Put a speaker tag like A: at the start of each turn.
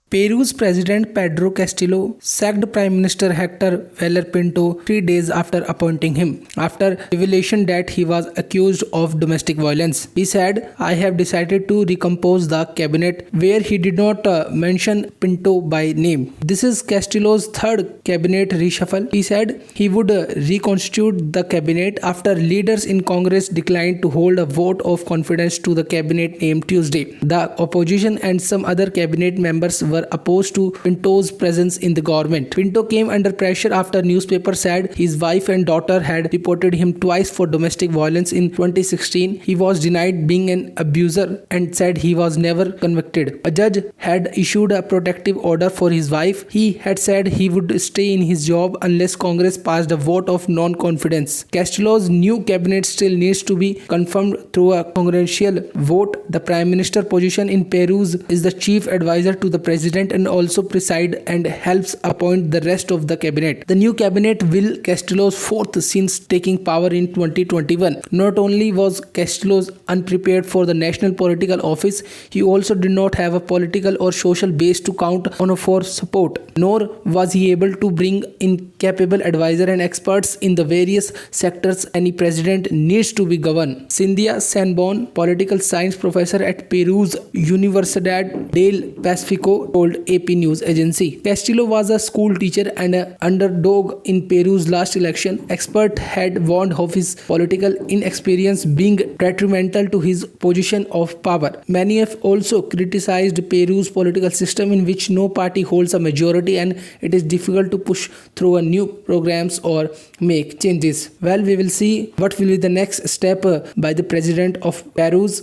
A: Peru's President Pedro Castillo sacked Prime Minister Hector Velar Pinto 3 days after appointing him, after revelation that he was accused of domestic violence. He said, "I have decided to recompose the cabinet," where he did not mention Pinto by name. This is Castillo's third cabinet reshuffle. He said he would reconstitute the cabinet after leaders in Congress declined to hold a vote of confidence to the cabinet named Tuesday. The opposition and some other cabinet members were opposed to Pinto's presence in the government. Pinto came under pressure after newspapers said his wife and daughter had reported him twice for domestic violence in 2016. He was denied being an abuser and said he was never convicted. A judge had issued a protective order for his wife. He had said he would stay in his job unless Congress passed a vote of non-confidence. Castillo's new cabinet still needs to be confirmed through a congressional vote. The prime minister position in Peru is the chief advisor to the president and also preside and helps appoint the rest of the cabinet. The new cabinet will Castillo's fourth since taking power in 2021. Not only was Castillo unprepared for the national political office, he also did not have a political or social base to count on for support, nor was he able to bring in capable advisor and experts in the various sectors any president needs to be governed. Cynthia Sanborn, political science professor at Peru's Universidad del Pacifico, told AP News Agency. Castillo was a school teacher and an underdog in Peru's last election. Experts had warned of his political inexperience being detrimental to his position of power. Many have also criticized Peru's political system in which no party holds a majority and it is difficult to push through a new programs or make changes. Well, we will see what will be the next step by the president of Peru's.